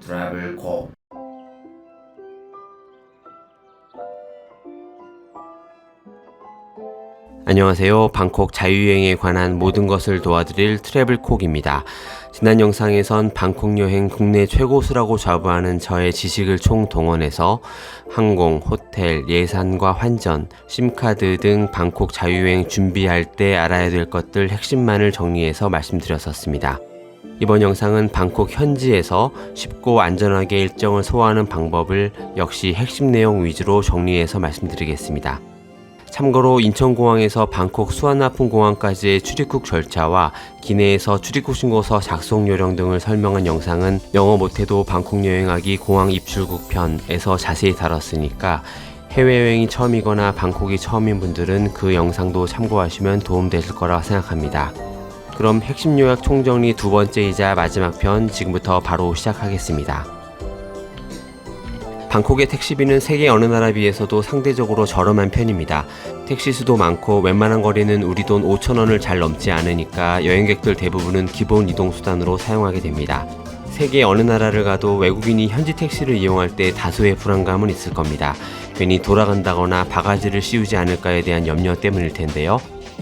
트래블콕. 안녕하세요. 방콕 자유여행에 관한 모든 것을 도와드릴 트래블콕입니다. 지난 영상에선 방콕 여행 국내 최고수라고 자부하는 저의 지식을 총동원해서 항공, 호텔, 예산과 환전, 심카드 등 방콕 자유여행 준비할 때 알아야 될 것들 핵심만을 정리해서 말씀드렸었습니다. 이번 영상은 방콕 현지에서 쉽고 안전하게 일정을 소화하는 방법을 역시 핵심 내용 위주로 정리해서 말씀드리겠습니다. 참고로 인천공항에서 방콕 수완나푼공항까지의 출입국 절차와 기내에서 출입국 신고서 작성 요령 등을 설명한 영상은 영어 못해도 방콕 여행하기 공항 입출국 편에서 자세히 다뤘으니까 해외여행이 처음이거나 방콕이 처음인 분들은 그 영상도 참고하시면 도움되실 거라 생각합니다. 그럼 핵심 요약 총정리 두 번째이자 마지막 편 지금부터 바로 시작하겠습니다. 방콕의 택시비는 세계 어느 나라 비해서도 상대적으로 저렴한 편입니다. 택시 수도 많고 웬만한 거리는 우리 돈 5,000원을 잘 넘지 않으니까 여행객들 대부분은 기본 이동수단으로 사용하게 됩니다. 세계 어느 나라를 가도 외국인이 현지 택시를 이용할 때 다소의 불안감은 있을 겁니다. 괜히 돌아간다거나 바가지를 씌우지 않을까에 대한 염려 때문일 텐데요.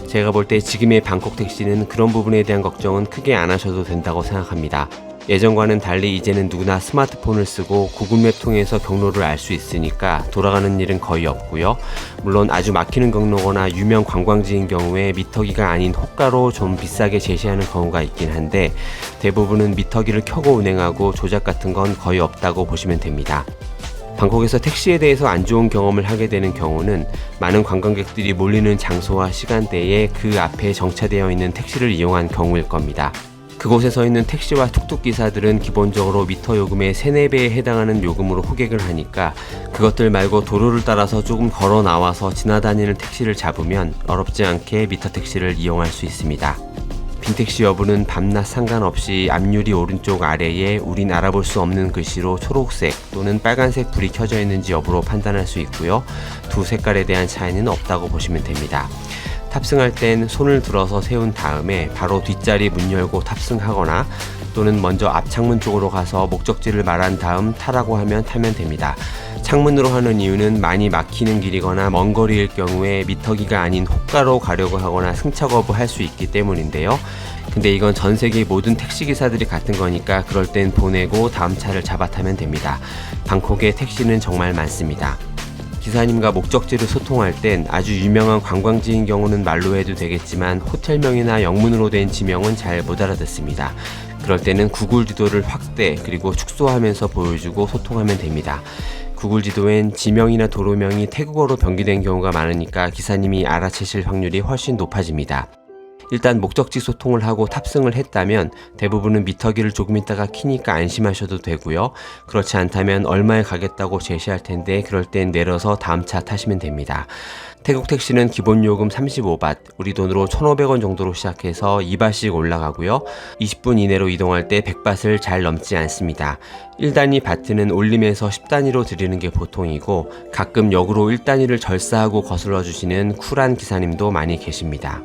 제가 볼 때 지금의 방콕 택시는 그런 부분에 대한 걱정은 크게 안 하셔도 된다고 생각합니다. 예전과는 달리 이제는 누구나 스마트폰을 쓰고 구글맵 통해서 경로를 알 수 있으니까 돌아가는 일은 거의 없고요. 물론 아주 막히는 경로거나 유명 관광지인 경우에 미터기가 아닌 호가로 좀 비싸게 제시하는 경우가 있긴 한데 대부분은 미터기를 켜고 운행하고 조작 같은 건 거의 없다고 보시면 됩니다. 방콕에서 택시에 대해서 안 좋은 경험을 하게 되는 경우는 많은 관광객들이 몰리는 장소와 시간대에 그 앞에 정차되어 있는 택시를 이용한 경우일 겁니다. 그곳에 서 있는 택시와 툭툭 기사들은 기본적으로 미터 요금의 3, 4배에 해당하는 요금으로 호객을 하니까 그것들 말고 도로를 따라서 조금 걸어 나와서 지나다니는 택시를 잡으면 어렵지 않게 미터 택시를 이용할 수 있습니다. 빈택시 여부는 밤낮 상관없이 앞유리 오른쪽 아래에 우린 알아볼 수 없는 글씨로 초록색 또는 빨간색 불이 켜져 있는지 여부로 판단할 수 있고요. 두 색깔에 대한 차이는 없다고 보시면 됩니다. 탑승할 땐 손을 들어서 세운 다음에 바로 뒷자리 문 열고 탑승하거나 또는 먼저 앞 창문 쪽으로 가서 목적지를 말한 다음 타라고 하면 타면 됩니다. 창문으로 하는 이유는 많이 막히는 길이거나 먼 거리일 경우에 미터기가 아닌 호가로 가려고 하거나 승차 거부할 수 있기 때문인데요. 근데 이건 전 세계 모든 택시기사들이 같은 거니까 그럴 땐 보내고 다음 차를 잡아 타면 됩니다. 방콕의 택시는 정말 많습니다. 기사님과 목적지를 소통할 땐 아주 유명한 관광지인 경우는 말로 해도 되겠지만 호텔명이나 영문으로 된 지명은 잘 못 알아듣습니다. 그럴 때는 구글 지도를 확대 그리고 축소하면서 보여주고 소통하면 됩니다. 구글 지도엔 지명이나 도로명이 태국어로 변기된 경우가 많으니까 기사님이 알아채실 확률이 훨씬 높아집니다. 일단 목적지 소통을 하고 탑승을 했다면 대부분은 미터기를 조금 있다가 키니까 안심하셔도 되고요. 그렇지 않다면 얼마에 가겠다고 제시할 텐데 그럴 땐 내려서 다음 차 타시면 됩니다. 태국 택시는 기본 요금 35밭, 우리 돈으로 1,500원 정도로 시작해서 2밭씩 올라가고요. 20분 이내로 이동할 때 100밭을 잘 넘지 않습니다. 1단위 바트는 올림에서 10단위로 드리는 게 보통이고 가끔 역으로 1단위를 절사하고 거슬러 주시는 쿨한 기사님도 많이 계십니다.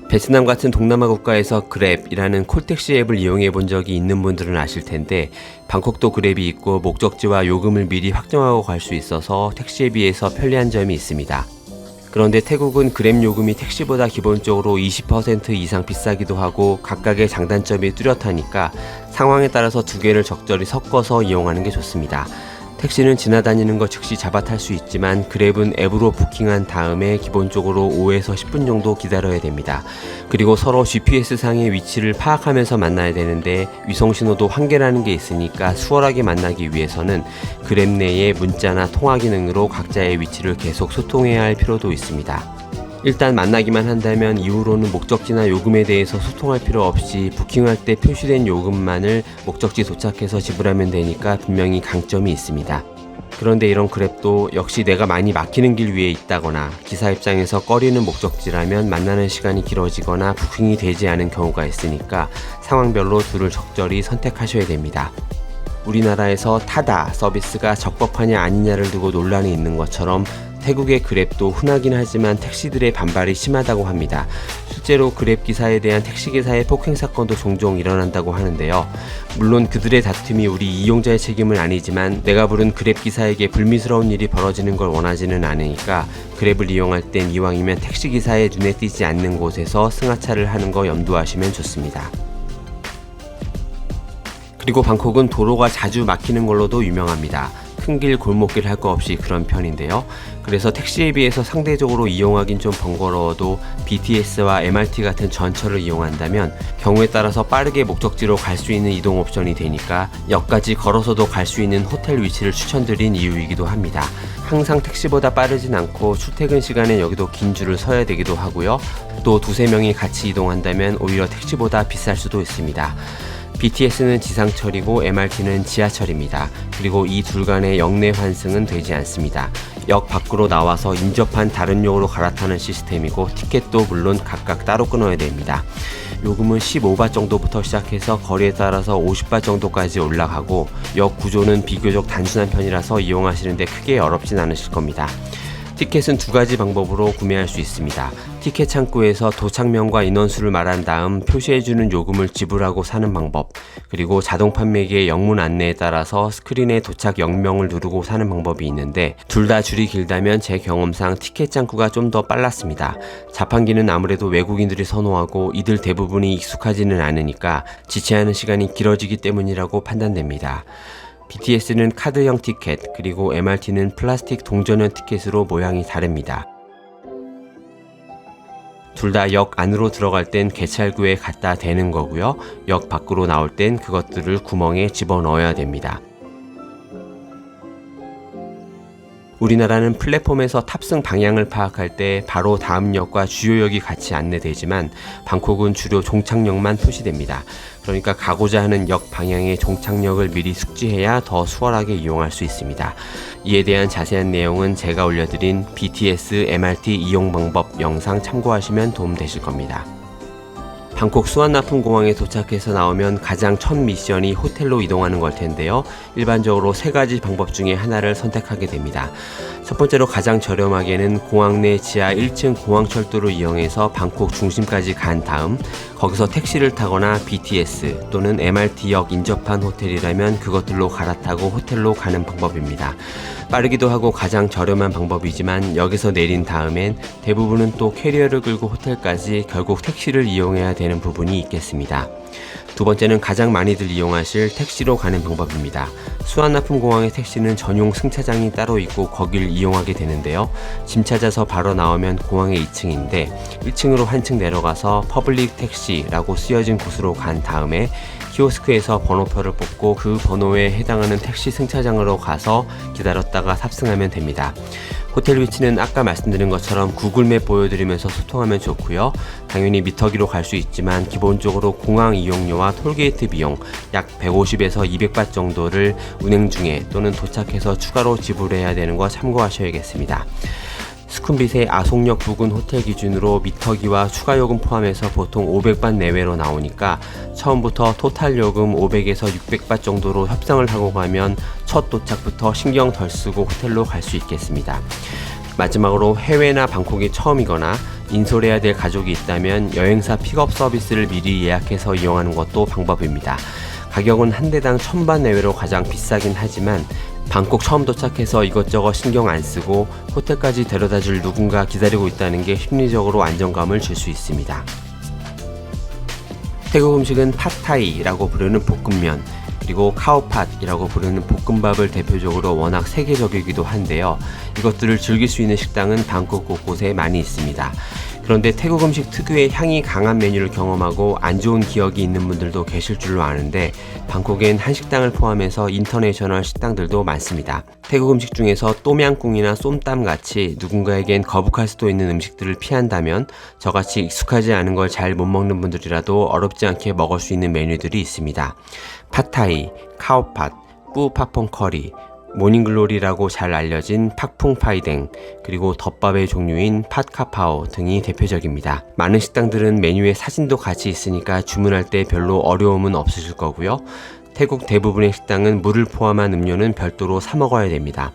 베트남 같은 동남아 국가에서 그랩이라는 콜택시 앱을 이용해 본 적이 있는 분들은 아실 텐데 방콕도 그랩이 있고 목적지와 요금을 미리 확정하고 갈 수 있어서 택시에 비해서 편리한 점이 있습니다. 그런데 태국은 그랩 요금이 택시보다 기본적으로 20% 이상 비싸기도 하고 각각의 장단점이 뚜렷하니까 상황에 따라서 두 개를 적절히 섞어서 이용하는 게 좋습니다. 택시는 지나다니는 것 즉시 잡아 탈 수 있지만 그랩은 앱으로 부킹한 다음에 기본적으로 5에서 10분 정도 기다려야 됩니다. 그리고 서로 GPS상의 위치를 파악하면서 만나야 되는데 위성신호도 한계라는 게 있으니까 수월하게 만나기 위해서는 그랩 내에 문자나 통화 기능으로 각자의 위치를 계속 소통해야 할 필요도 있습니다. 일단 만나기만 한다면 이후로는 목적지나 요금에 대해서 소통할 필요 없이 부킹할 때 표시된 요금만을 목적지 도착해서 지불하면 되니까 분명히 강점이 있습니다. 그런데 이런 그랩도 역시 내가 많이 막히는 길 위에 있다거나 기사 입장에서 꺼리는 목적지라면 만나는 시간이 길어지거나 부킹이 되지 않은 경우가 있으니까 상황별로 둘을 적절히 선택하셔야 됩니다. 우리나라에서 타다 서비스가 적법하냐 아니냐를 두고 논란이 있는 것처럼 태국의 그랩도 흔하긴 하지만 택시들의 반발이 심하다고 합니다. 실제로 그랩 기사에 대한 택시 기사의 폭행 사건도 종종 일어난다고 하는데요. 물론 그들의 다툼이 우리 이용자의 책임은 아니지만 내가 부른 그랩 기사에게 불미스러운 일이 벌어지는 걸 원하지는 않으니까 그랩을 이용할 땐 이왕이면 택시 기사의 눈에 띄지 않는 곳에서 승하차를 하는 거 염두하시면 좋습니다. 그리고 방콕은 도로가 자주 막히는 걸로도 유명합니다. 큰 길, 골목길 할 거 없이 그런 편인데요. 그래서 택시에 비해서 상대적으로 이용하긴 좀 번거로워도 BTS와 MRT 같은 전철을 이용한다면 경우에 따라서 빠르게 목적지로 갈 수 있는 이동 옵션이 되니까 역까지 걸어서도 갈 수 있는 호텔 위치를 추천드린 이유이기도 합니다. 항상 택시보다 빠르진 않고 출퇴근 시간에 여기도 긴 줄을 서야 되기도 하고요. 또 두세 명이 같이 이동한다면 오히려 택시보다 비쌀 수도 있습니다. BTS는 지상철이고 MRT는 지하철입니다. 그리고 이 둘 간의 역내 환승은 되지 않습니다. 역 밖으로 나와서 인접한 다른 역으로 갈아타는 시스템이고 티켓도 물론 각각 따로 끊어야 됩니다. 요금은 15바 정도부터 시작해서 거리에 따라서 50바 정도까지 올라가고 역 구조는 비교적 단순한 편이라서 이용하시는데 크게 어렵진 않으실 겁니다. 티켓은 두 가지 방법으로 구매할 수 있습니다. 티켓 창구에서 도착명과 인원수를 말한 다음 표시해주는 요금을 지불하고 사는 방법, 그리고 자동 판매기의 영문 안내에 따라서 스크린에 도착 역명을 누르고 사는 방법이 있는데 둘 다 줄이 길다면 제 경험상 티켓 창구가 좀 더 빨랐습니다. 자판기는 아무래도 외국인들이 선호하고 이들 대부분이 익숙하지는 않으니까 지체하는 시간이 길어지기 때문이라고 판단됩니다. BTS는 카드형 티켓, 그리고 MRT는 플라스틱 동전형 티켓으로 모양이 다릅니다. 둘 다 역 안으로 들어갈 땐 개찰구에 갖다 대는 거고요. 역 밖으로 나올 땐 그것들을 구멍에 집어넣어야 됩니다. 우리나라는 플랫폼에서 탑승 방향을 파악할 때 바로 다음 역과 주요역이 같이 안내되지만 방콕은 주로 종착역만 표시됩니다. 그러니까 가고자 하는 역 방향의 종착역을 미리 숙지해야 더 수월하게 이용할 수 있습니다. 이에 대한 자세한 내용은 제가 올려드린 BTS MRT 이용 방법 영상 참고하시면 도움되실 겁니다. 방콕 수완나품 공항에 도착해서 나오면 가장 첫 미션이 호텔로 이동하는 걸 텐데요. 일반적으로 세 가지 방법 중에 하나를 선택하게 됩니다. 첫 번째로 가장 저렴하게는 공항 내 지하 1층 공항철도를 이용해서 방콕 중심까지 간 다음 거기서 택시를 타거나 BTS 또는 MRT역 인접한 호텔이라면 그것들로 갈아타고 호텔로 가는 방법입니다. 빠르기도 하고 가장 저렴한 방법이지만 여기서 내린 다음엔 대부분은 또 캐리어를 끌고 호텔까지 결국 택시를 이용해야 되는 부분이 있겠습니다. 두 번째는 가장 많이들 이용하실 택시로 가는 방법입니다. 수완나품 공항의 택시는 전용 승차장이 따로 있고 거길 이용하게 되는데요. 짐 찾아서 바로 나오면 공항의 2층인데 1층으로 한층 내려가서 퍼블릭 택시라고 쓰여진 곳으로 간 다음에 키오스크에서 번호표를 뽑고 그 번호에 해당하는 택시 승차장으로 가서 기다렸다가 탑승하면 됩니다. 호텔 위치는 아까 말씀드린 것처럼 구글맵 보여드리면서 소통하면 좋고요. 당연히 미터기로 갈 수 있지만 기본적으로 공항 이용료와 톨게이트 비용 약 150에서 200바 정도를 운행 중에 또는 도착해서 추가로 지불해야 되는 거 참고하셔야겠습니다. 수쿰빗의 아송역 부근 호텔 기준으로 미터기와 추가 요금 포함해서 보통 500바 내외로 나오니까 처음부터 토탈 요금 500에서 600바 정도로 협상을 하고 가면 첫 도착부터 신경 덜 쓰고 호텔로 갈 수 있겠습니다. 마지막으로 해외나 방콕이 처음이거나 인솔해야 될 가족이 있다면 여행사 픽업 서비스를 미리 예약해서 이용하는 것도 방법입니다. 가격은 한 대당 1000바 내외로 가장 비싸긴 하지만 방콕 처음 도착해서 이것저것 신경 안 쓰고 호텔까지 데려다줄 누군가 기다리고 있다는 게 심리적으로 안정감을 줄 수 있습니다. 태국 음식은 팟타이라고 부르는 볶음면, 그리고 카오팟이라고 부르는 볶음밥을 대표적으로 워낙 세계적이기도 한데요. 이것들을 즐길 수 있는 식당은 방콕 곳곳에 많이 있습니다. 그런데 태국 음식 특유의 향이 강한 메뉴를 경험하고 안 좋은 기억이 있는 분들도 계실 줄로 아는데 방콕엔 한식당을 포함해서 인터내셔널 식당들도 많습니다. 태국 음식 중에서 똠양꿍이나 쏨땀 같이 누군가에겐 거북할 수도 있는 음식들을 피한다면 저같이 익숙하지 않은 걸 잘 못 먹는 분들이라도 어렵지 않게 먹을 수 있는 메뉴들이 있습니다. 팟타이, 카오팟, 뿌파퐁 커리, 모닝글로리라고 잘 알려진 팍풍파이댕, 그리고 덮밥의 종류인 팟카파오 등이 대표적입니다. 많은 식당들은 메뉴에 사진도 같이 있으니까 주문할 때 별로 어려움은 없으실 거고요. 태국 대부분의 식당은 물을 포함한 음료는 별도로 사 먹어야 됩니다.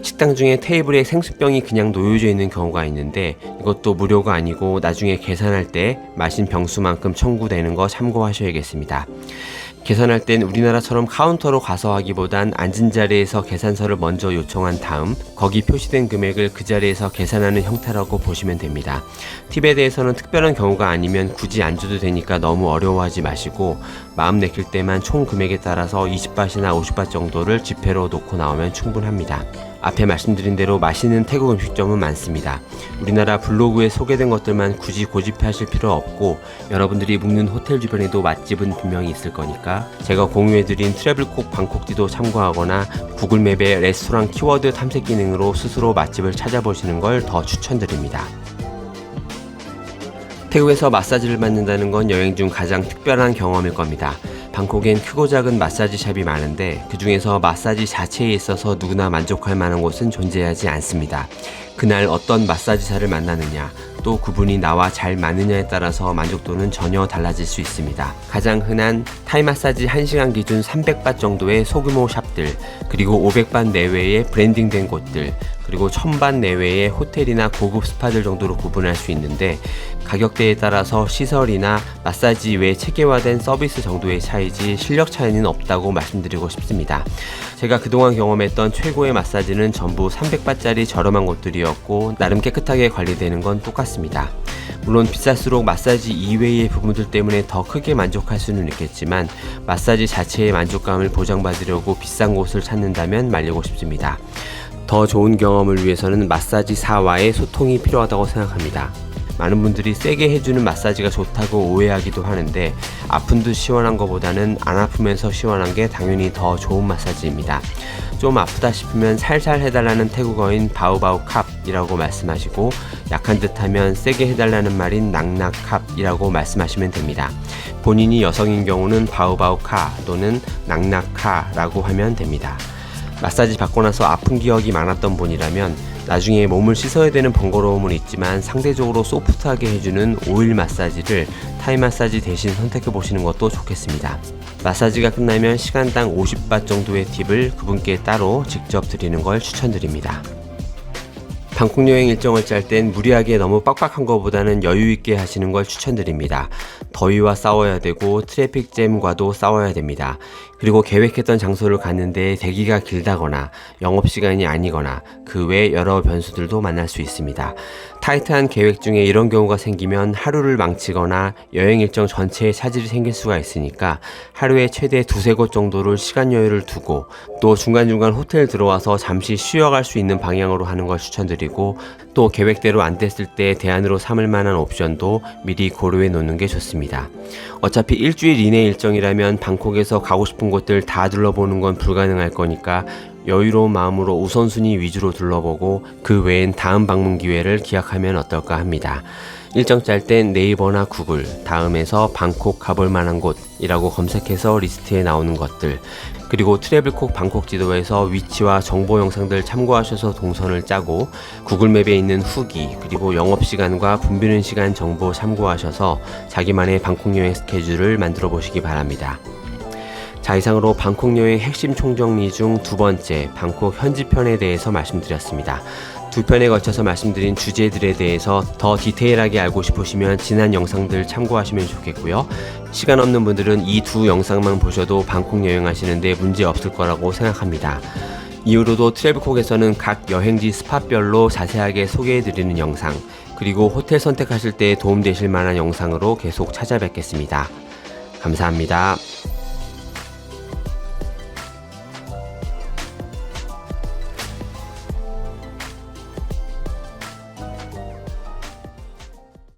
식당 중에 테이블에 생수병이 그냥 놓여져 있는 경우가 있는데 이것도 무료가 아니고 나중에 계산할 때 마신 병수만큼 청구되는 거 참고하셔야겠습니다. 계산할 땐 우리나라처럼 카운터로 가서 하기보단 앉은 자리에서 계산서를 먼저 요청한 다음 거기 표시된 금액을 그 자리에서 계산하는 형태라고 보시면 됩니다. 팁에 대해서는 특별한 경우가 아니면 굳이 안 줘도 되니까 너무 어려워하지 마시고 마음 내킬 때만 총 금액에 따라서 20바트나 50바트 정도를 지폐로 놓고 나오면 충분합니다. 앞에 말씀드린 대로 맛있는 태국 음식점은 많습니다. 우리나라 블로그에 소개된 것들만 굳이 고집하실 필요 없고 여러분들이 묵는 호텔 주변에도 맛집은 분명히 있을 거니까 제가 공유해드린 트래블콕 방콕지도 참고하거나 구글맵의 레스토랑 키워드 탐색 기능으로 스스로 맛집을 찾아보시는 걸 더 추천드립니다. 태국에서 마사지를 받는다는 건 여행 중 가장 특별한 경험일 겁니다. 방콕엔 크고 작은 마사지 샵이 많은데 그 중에서 마사지 자체에 있어서 누구나 만족할 만한 곳은 존재하지 않습니다. 그날 어떤 마사지사를 만나느냐, 또 그분이 나와 잘 맞느냐에 따라서 만족도는 전혀 달라질 수 있습니다. 가장 흔한 타이 마사지 1시간 기준 300바트 정도의 소규모 샵들, 그리고 500바트 내외의 브랜딩된 곳들, 그리고 1000바트 내외의 호텔이나 고급 스파들 정도로 구분할 수 있는데 가격대에 따라서 시설이나 마사지 외 체계화된 서비스 정도의 차이지 실력 차이는 없다고 말씀드리고 싶습니다. 제가 그동안 경험했던 최고의 마사지는 전부 300바트짜리 저렴한 곳들이었고 나름 깨끗하게 관리되는 건 똑같습니다. 물론 비쌀수록 마사지 이외의 부분들 때문에 더 크게 만족할 수는 있겠지만 마사지 자체의 만족감을 보장받으려고 비싼 곳을 찾는다면 말리고 싶습니다. 더 좋은 경험을 위해서는 마사지사와의 소통이 필요하다고 생각합니다. 많은 분들이 세게 해주는 마사지가 좋다고 오해하기도 하는데 아픈 듯 시원한 것보다는 안 아프면서 시원한 게 당연히 더 좋은 마사지입니다. 좀 아프다 싶으면 살살 해달라는 태국어인 바우바우 캅이라고 말씀하시고 약한 듯 하면 세게 해달라는 말인 낙낙 캅이라고 말씀하시면 됩니다. 본인이 여성인 경우는 바우바우 카 또는 낙낙 카라고 하면 됩니다. 마사지 받고 나서 아픈 기억이 많았던 분이라면 나중에 몸을 씻어야 되는 번거로움은 있지만 상대적으로 소프트하게 해주는 오일 마사지를 타이 마사지 대신 선택해 보시는 것도 좋겠습니다. 마사지가 끝나면 시간당 50바트 정도의 팁을 그분께 따로 직접 드리는 걸 추천드립니다. 방콕 여행 일정을 짤 땐 무리하게 너무 빡빡한 것보다는 여유있게 하시는 걸 추천드립니다. 더위와 싸워야 되고 트래픽 잼과도 싸워야 됩니다. 그리고 계획했던 장소를 갔는데 대기가 길다거나 영업시간이 아니거나 그 외 여러 변수들도 만날 수 있습니다. 타이트한 계획 중에 이런 경우가 생기면 하루를 망치거나 여행 일정 전체에 차질이 생길 수가 있으니까 하루에 최대 2-3곳 정도를 시간 여유를 두고 또 중간중간 호텔 들어와서 잠시 쉬어갈 수 있는 방향으로 하는 걸 추천드리고 또 계획대로 안 됐을 때 대안으로 삼을 만한 옵션도 미리 고려해 놓는 게 좋습니다. 어차피 일주일 이내 일정이라면 방콕에서 가고 싶은 곳들 다 둘러보는 건 불가능할 거니까 여유로운 마음으로 우선순위 위주로 둘러보고 그 외엔 다음 방문 기회를 기약하면 어떨까 합니다. 일정 짤 땐 네이버나 구글 다음에서 방콕 가볼 만한 곳이라고 검색해서 리스트에 나오는 것들 그리고 트래블콕 방콕 지도에서 위치와 정보 영상들 참고하셔서 동선을 짜고 구글맵에 있는 후기 그리고 영업시간과 붐비는 시간 정보 참고하셔서 자기만의 방콕 여행 스케줄을 만들어 보시기 바랍니다. 자, 이상으로 방콕 여행 핵심 총정리 중 두 번째 방콕 현지편에 대해서 말씀드렸습니다. 두 편에 걸쳐서 말씀드린 주제들에 대해서 더 디테일하게 알고 싶으시면 지난 영상들 참고하시면 좋겠고요. 시간 없는 분들은 이 두 영상만 보셔도 방콕 여행하시는데 문제 없을 거라고 생각합니다. 이후로도 트래블콕에서는 각 여행지 스팟별로 자세하게 소개해드리는 영상 그리고 호텔 선택하실 때 도움되실 만한 영상으로 계속 찾아뵙겠습니다. 감사합니다.